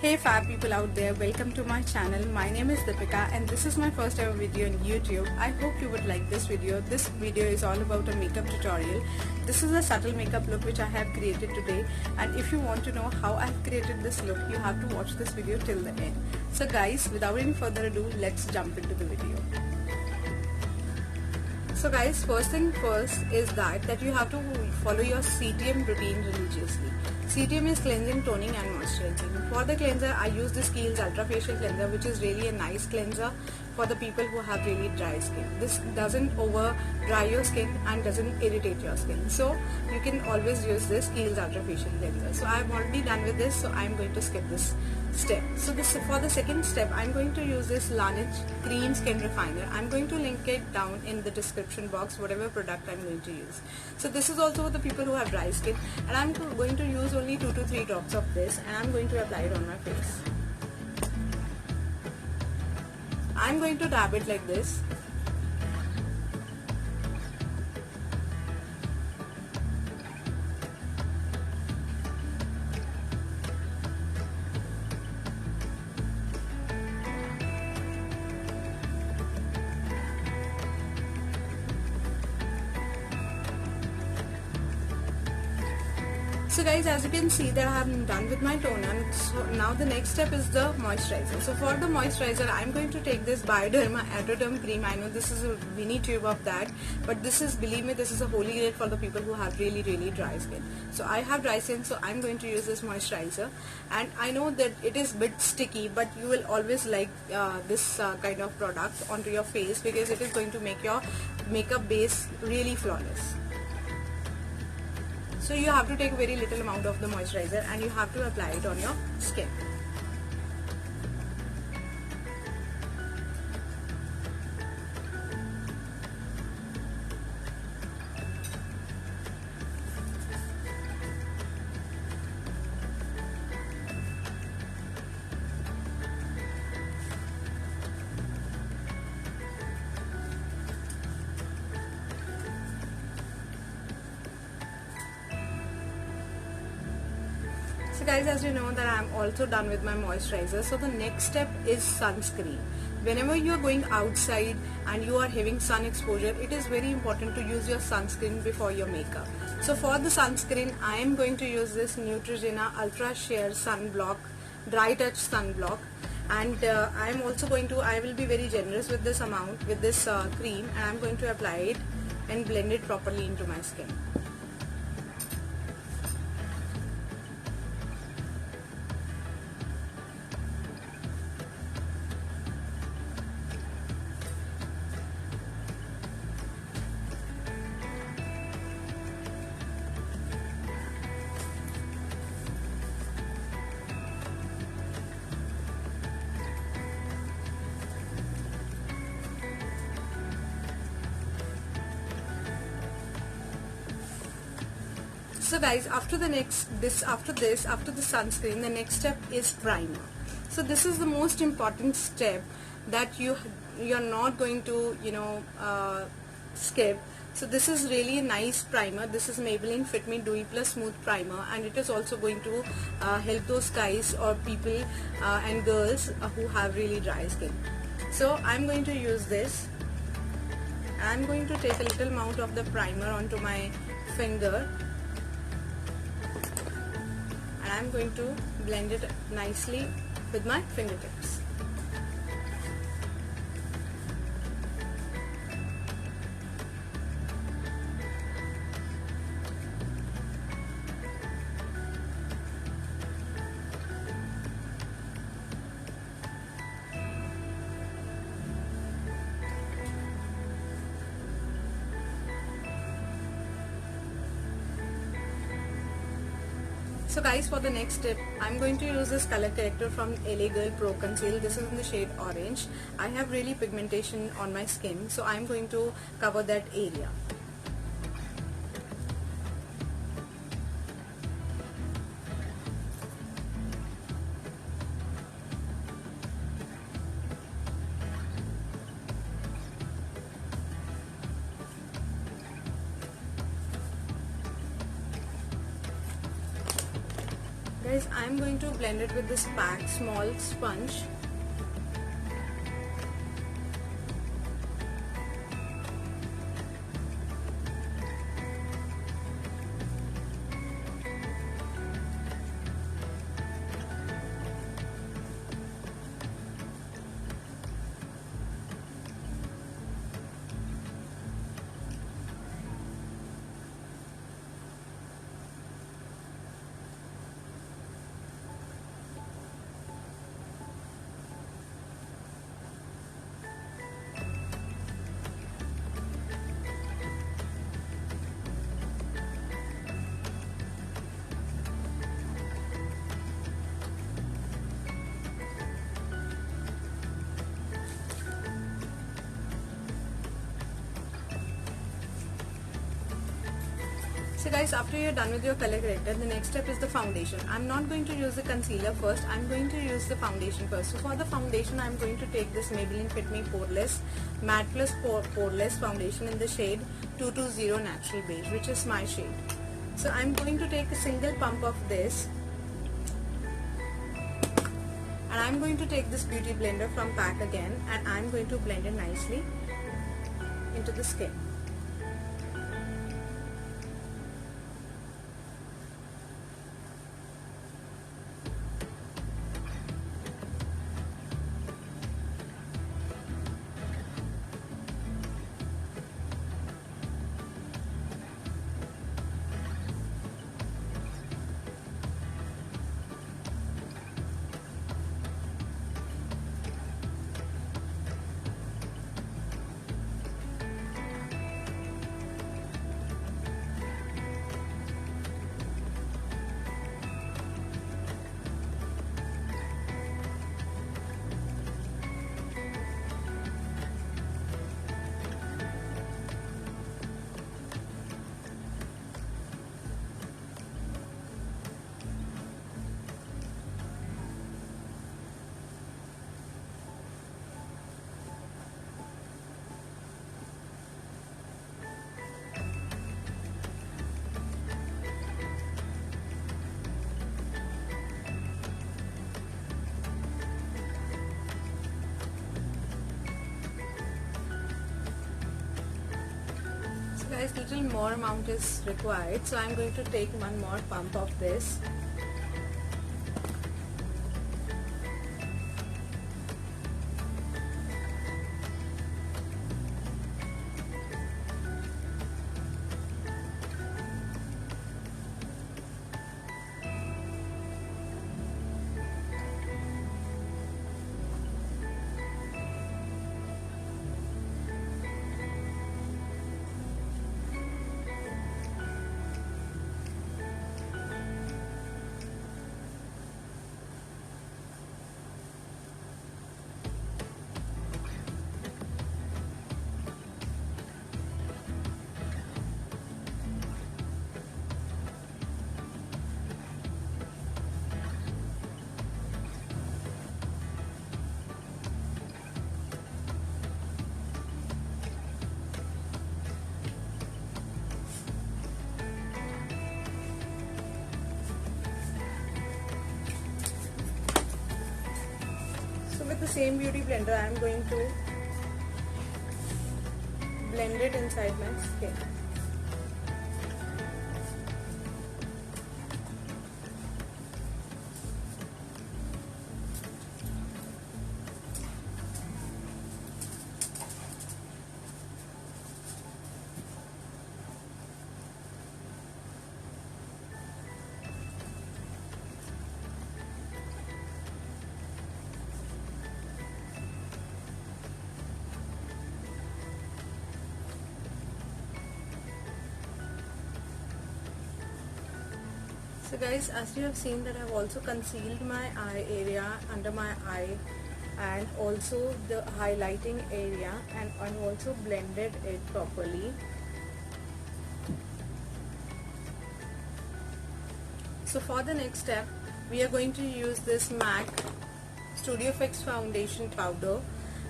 Hey fab people out there, welcome to my channel. My name is Deepika and this is my first ever video on YouTube. I hope you would like this video. This video is all about a makeup tutorial. This is a subtle makeup look which I have created today, and if you want to know how I have created this look, you have to watch this video till the end. So guys, without any further ado, let's jump into the video. So guys, first thing first is that you have to follow your CTM routine religiously. CTM is cleansing, toning and moisturizing. For the cleanser, I use this Kiehl's Ultra Facial Cleanser, which is really a nice cleanser for the people who have really dry skin. This doesn't over dry your skin and doesn't irritate your skin. So you can always use this Kiehl's Ultra Facial Cleanser. So I'm already done with this, so I'm going to skip this step. So for the second step, I'm going to use this Laneige Cream Skin Refiner. I'm going to link it down in the description box, whatever product I'm going to use. So this is also for the people who have dry skin, and I'm going to use only 2 to 3 drops of this, and I'm going to apply it on my face. I'm going to dab it like this. So guys, as you can see that I have done with my toner. So now the next step is the moisturizer. So for the moisturizer, I'm going to take this Bioderma Adderderm cream. I know this is a mini tube of that, but this is, believe me, this is a holy grail for the people who have really dry skin. So I have dry skin, so I'm going to use this moisturizer. And I know that it is a bit sticky, but you will always like this kind of product onto your face, because it is going to make your makeup base really flawless. So you have to take very little amount of the moisturizer and you have to apply it on your skin. So guys, as you know that I am also done with my moisturizer. So the next step is sunscreen. Whenever you are going outside and you are having sun exposure, it is very important to use your sunscreen before your makeup. So for the sunscreen, I am going to use this Neutrogena Ultra Sheer Sunblock Dry Touch Sunblock. And I will be very generous with this amount, with this cream, and I am going to apply it and blend it properly into my skin. So guys, after the sunscreen, the next step is primer. So this is the most important step that you're not going to skip. So this is really a nice primer. This is Maybelline Fit Me Dewy Plus Smooth Primer, and it is also going to help those guys or people and girls who have really dry skin. So I'm going to use this. I'm going to take a little amount of the primer onto my finger. I'm going to blend it nicely with my fingertips. So guys, for the next step, I'm going to use this color corrector from LA Girl Pro Conceal. This is in the shade orange. I have really pigmentation on my skin, so I'm going to cover that area. Guys, I'm going to blend it with this PAC small sponge. So guys, after you're done with your color corrector, the next step is the foundation. I'm not going to use the concealer first, I'm going to use the foundation first. So for the foundation, I'm going to take this Maybelline Fit Me Poreless Matte Plus Poreless Foundation in the shade 220 Natural Beige, which is my shade. So I'm going to take a single pump of this, and I'm going to take this beauty blender from PAC again, and I'm going to blend it nicely into the skin. Guys, little more amount is required, so I'm going to take one more pump of this. With the same beauty blender, I am going to blend it inside my skin. So guys, as you have seen that I have also concealed my eye area under my eye and also the highlighting area, and I've also blended it properly. So for the next step, we are going to use this MAC Studio Fix Foundation Powder,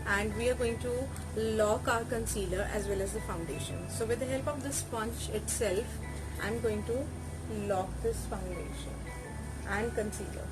and we are going to lock our concealer as well as the foundation. So with the help of the sponge itself, I'm going to lock this foundation and concealer.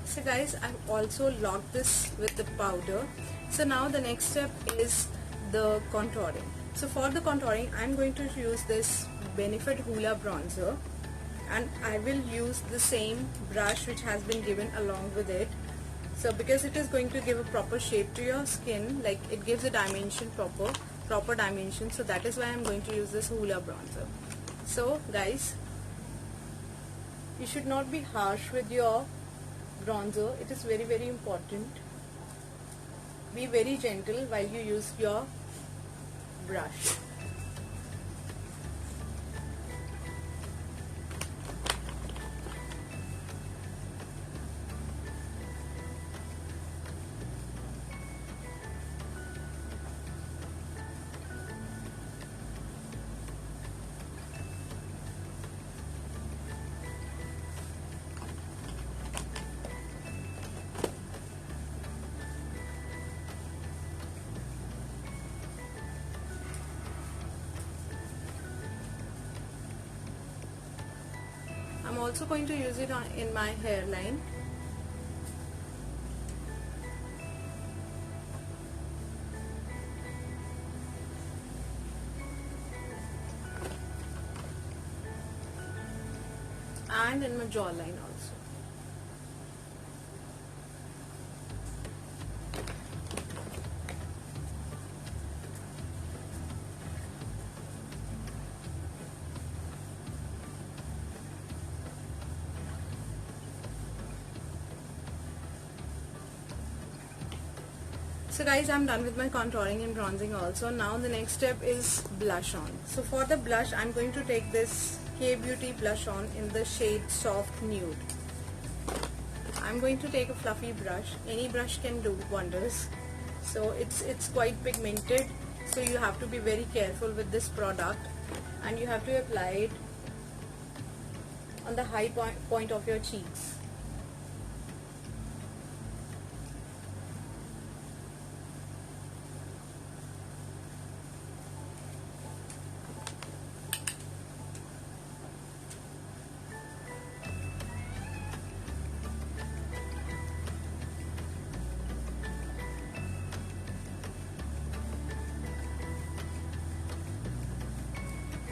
So guys, I've also locked this with the powder. So now the next step is the contouring. So for the contouring, I'm going to use this Benefit Hoola bronzer, and I will use the same brush which has been given along with it. So because it is going to give a proper shape to your skin, like it gives a dimension, proper dimension, so that is why I'm going to use this Hoola bronzer. So guys, you should not be harsh with your bronzer. It is very important. Be very gentle while you use your brush. I'm also going to use it in my hairline. And in my jawline also. So guys, I'm done with my contouring and bronzing also. Now the next step is blush on. So for the blush, I'm going to take this K-Beauty blush on in the shade Soft Nude. I'm going to take a fluffy brush. Any brush can do wonders. So it's quite pigmented, so you have to be very careful with this product, and you have to apply it on the high point of your cheeks.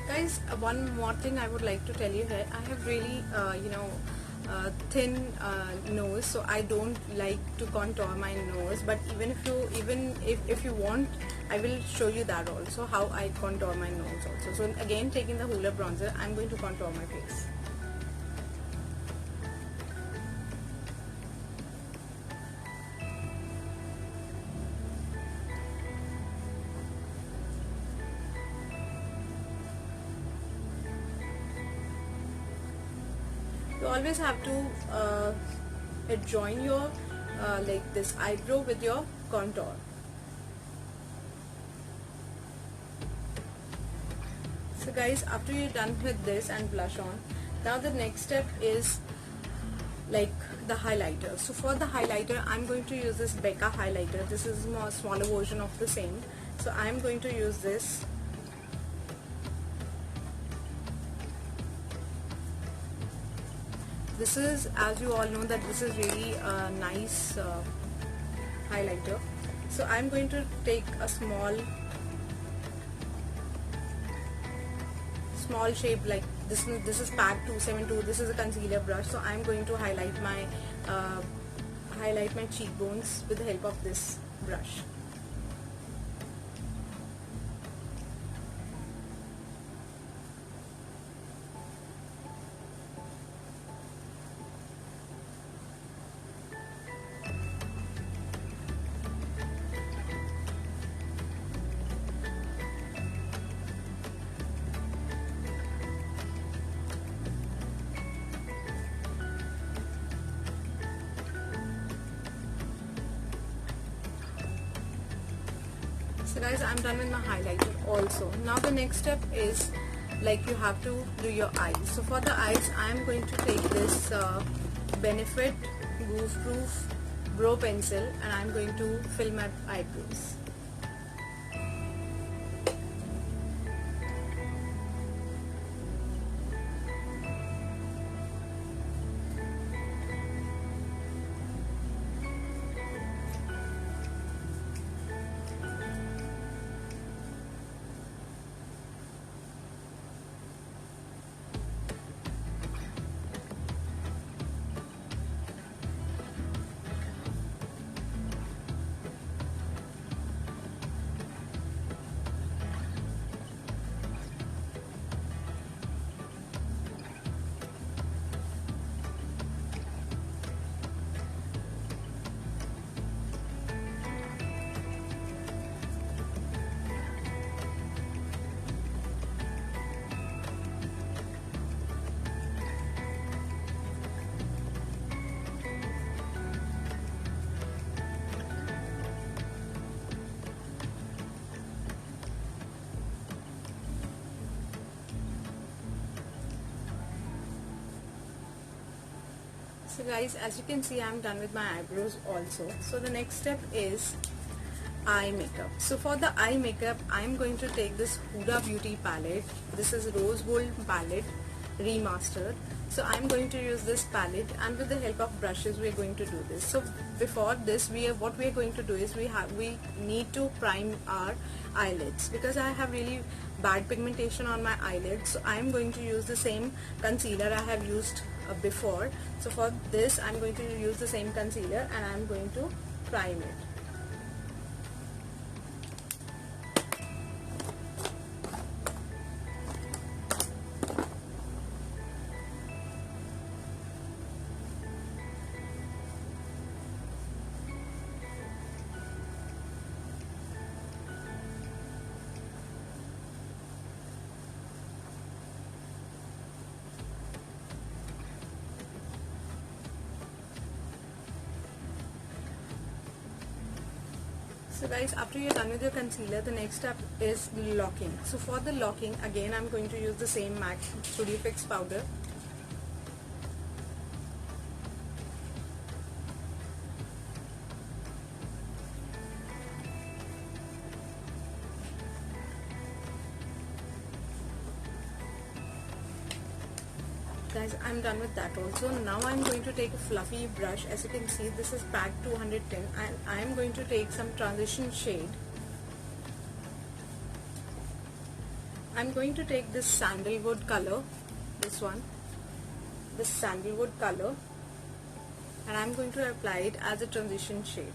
Guys, one more thing I would like to tell you here. I have really, thin nose, so I don't like to contour my nose. But even if you want, I will show you that also, how I contour my nose also. So again, taking the Hoola bronzer, I'm going to contour my face. You always have to adjoin your like this eyebrow with your contour. So guys, after you're done with this and blush on, now the next step is like the highlighter. So for the highlighter, I'm going to use this Becca highlighter. This is a smaller version of the same. So I'm going to use this. This is, as you all know, that this is really a nice highlighter. So I'm going to take a small shape like this. This is PAC 272. This is a concealer brush. So I'm going to highlight my cheekbones with the help of this brush. So guys, I'm done with my highlighter also. Now the next step is like you have to do your eyes. So for the eyes, I am going to take this Benefit Goof Proof Brow Pencil and I'm going to fill my eyebrows. So guys, as you can see, I'm done with my eyebrows also. So the next step is eye makeup. So for the eye makeup, I'm going to take this Huda Beauty palette. This is Rose Gold palette remastered. So I'm going to use this palette, and with the help of brushes we are going to do this. So before this, what we are going to do is we need to prime our eyelids, because I have really bad pigmentation on my eyelids. So I'm going to use the same concealer I have used before. So for this, I'm going to use the same concealer and I'm going to prime it. So guys, after you're done with your concealer, the next step is locking. So for the locking, again I'm going to use the same MAC Studio Fix powder. Guys, I'm done with that also. Now I'm going to take a fluffy brush. As you can see, this is PAC 210 and I am going to take some transition shade. I'm going to take this sandalwood color, this one, this sandalwood color, and I'm going to apply it as a transition shade.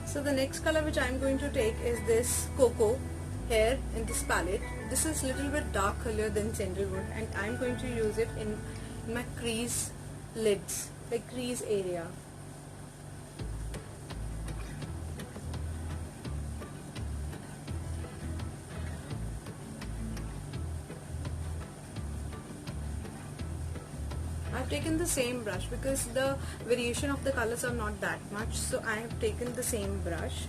So the next color which I am going to take is this Cocoa here in this palette. This is little bit dark color than sandalwood, and I am going to use it in my crease lids, like crease area. I've taken the same brush because the variation of the colors are not that much, so I have taken the same brush.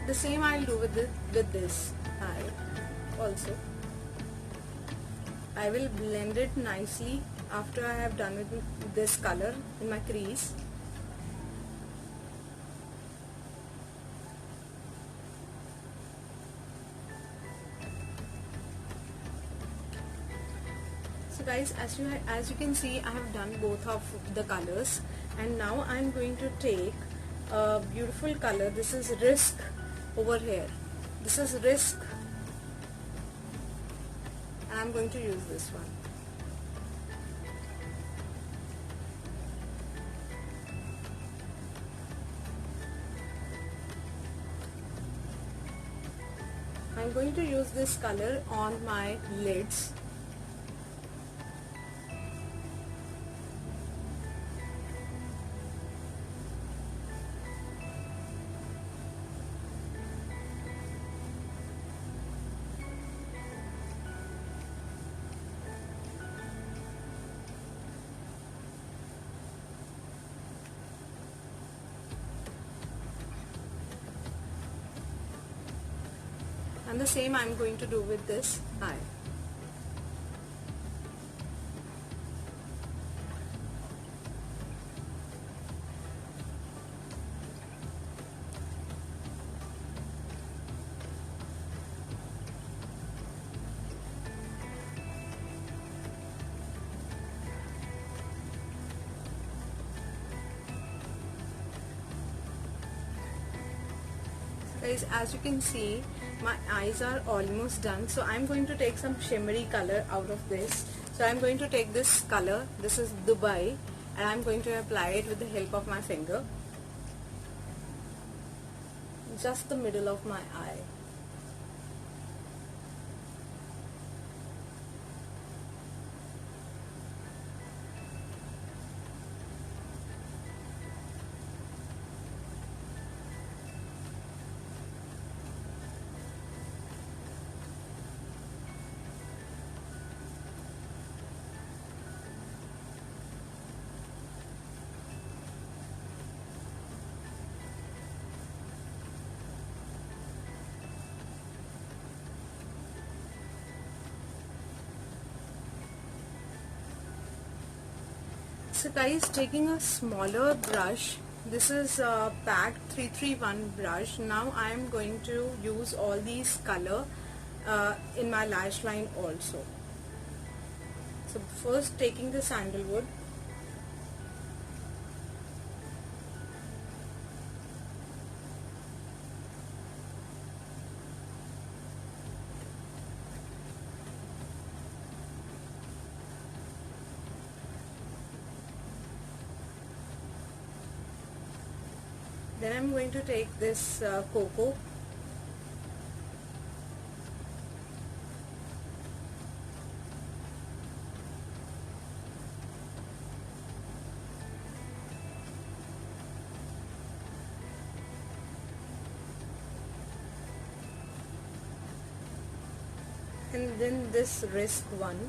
The same I'll do with this eye also. I will blend it nicely after I have done with this color in my crease. So guys, as you can see, I have done both of the colors, and now I'm going to take a beautiful color. This is Risk over here. This is Risk, and I'm going to use this one. I'm going to use this color on my lids. And the same I'm going to do with this eye. Guys, as you can see, my eyes are almost done, so I'm going to take some shimmery color out of this. So I'm going to take this color, this is Dubai, and I'm going to apply it with the help of my finger, just the middle of my eye. So guys, taking a smaller brush, this is a PAC 331 brush. Now I am going to use all these color in my lash line also. So first taking the sandalwood, then I'm going to take this cocoa, and then this Risk one.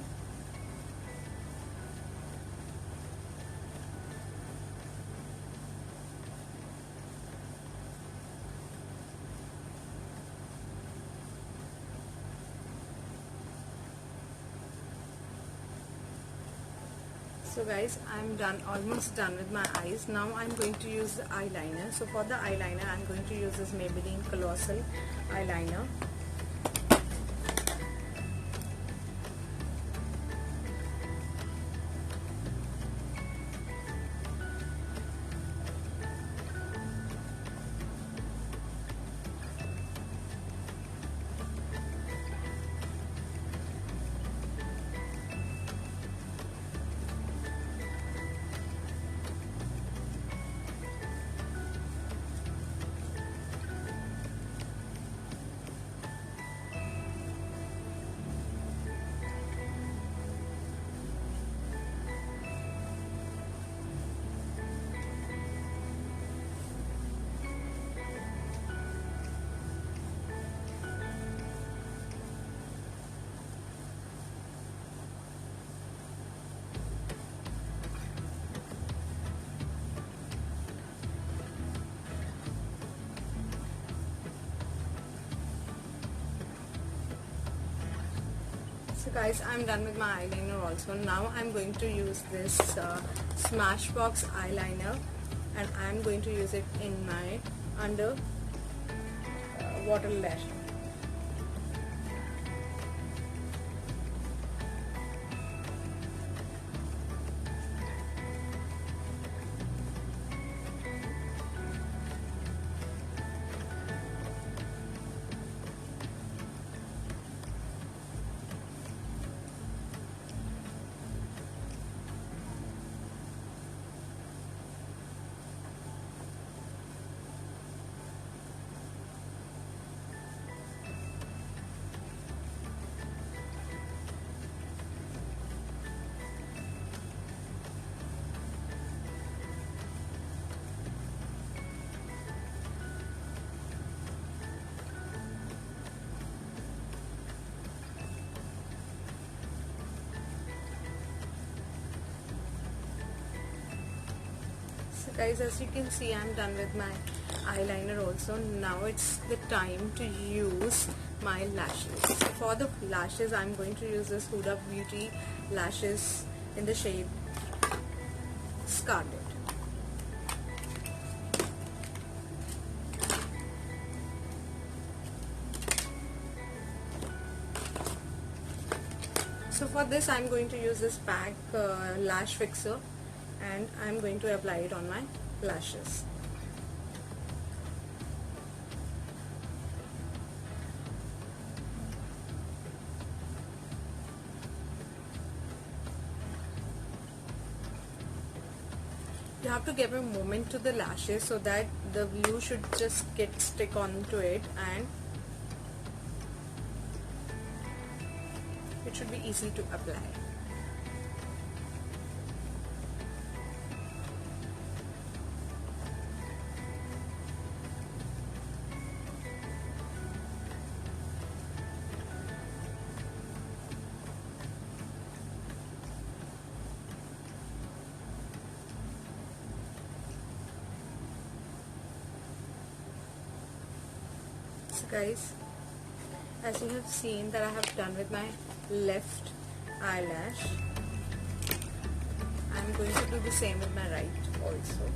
So guys, I'm almost done with my eyes. Now I'm going to use the eyeliner. So for the eyeliner, I'm going to use this Maybelline Colossal eyeliner. So guys, I'm done with my eyeliner also. Now I'm going to use this Smashbox eyeliner, and I'm going to use it in my under water lash. Guys, as you can see, I'm done with my eyeliner also. Now it's the time to use my lashes. For the lashes, I'm going to use this Huda Beauty lashes in the shade Scarlet. So for this, I'm going to use this PAC lash fixer, and I'm going to apply it on my lashes. You have to give a moment to the lashes so that the glue should just stick onto it, and it should be easy to apply. So guys, as you have seen that I have done with my left eyelash, I'm going to do the same with my right also.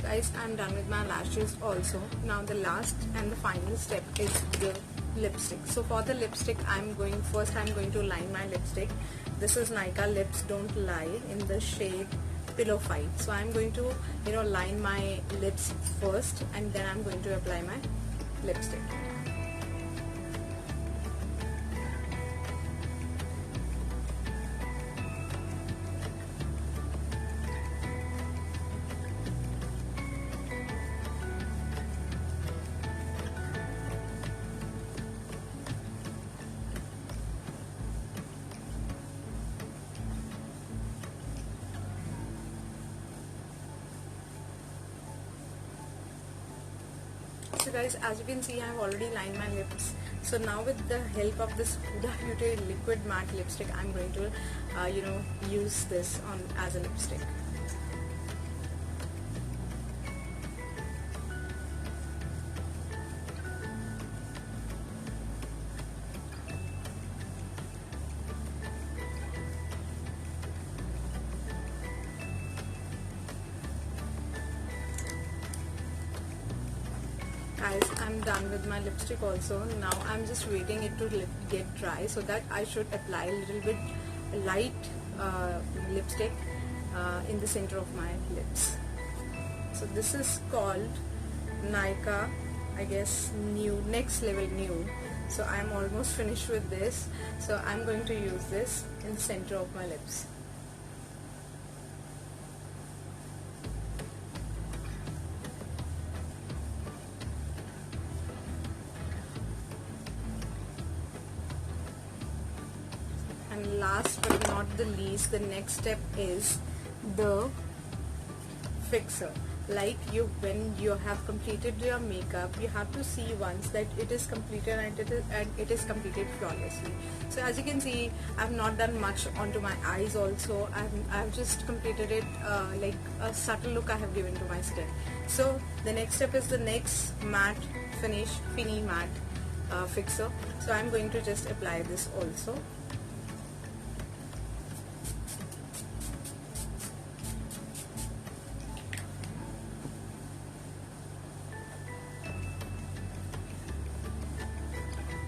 Guys, I'm done with my lashes also. Now the last and the final step is the lipstick. So for the lipstick, I'm going to line my lipstick. This is Nykaa Lips Don't Lie in the shade Pillow Fight. So I'm going to line my lips first, and then I'm going to apply my lipstick. So guys, as you can see, I have already lined my lips. So now with the help of this Huda Beauty liquid matte lipstick, I'm going to use this on as a lipstick. Guys, I'm done with my lipstick also. Now I'm just waiting it to get dry so that I should apply a little bit light lipstick in the center of my lips. So this is called Nykaa, I guess, Next Level New. So I'm almost finished with this. So I'm going to use this in the center of my lips. And last but not the least, the next step is the fixer. Like when you have completed your makeup, you have to see once that it is completed and it is completed flawlessly. So as you can see, I've not done much onto my eyes also. I've just completed it like a subtle look I have given to my skin. So the next step is the next matte fini matte fixer. So I'm going to just apply this also.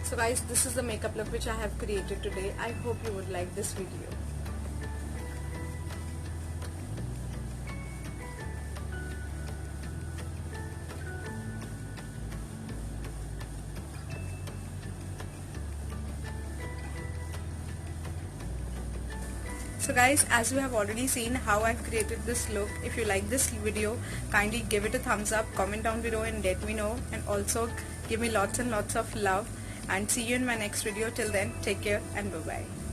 So So guys, this is the makeup look which I have created today. I hope you would like this video. So guys, as you have already seen how I've created this look, if you like this video, kindly give it a thumbs up, comment down below and let me know, and also give me lots and lots of love, and see you in my next video. Till then, take care and bye bye.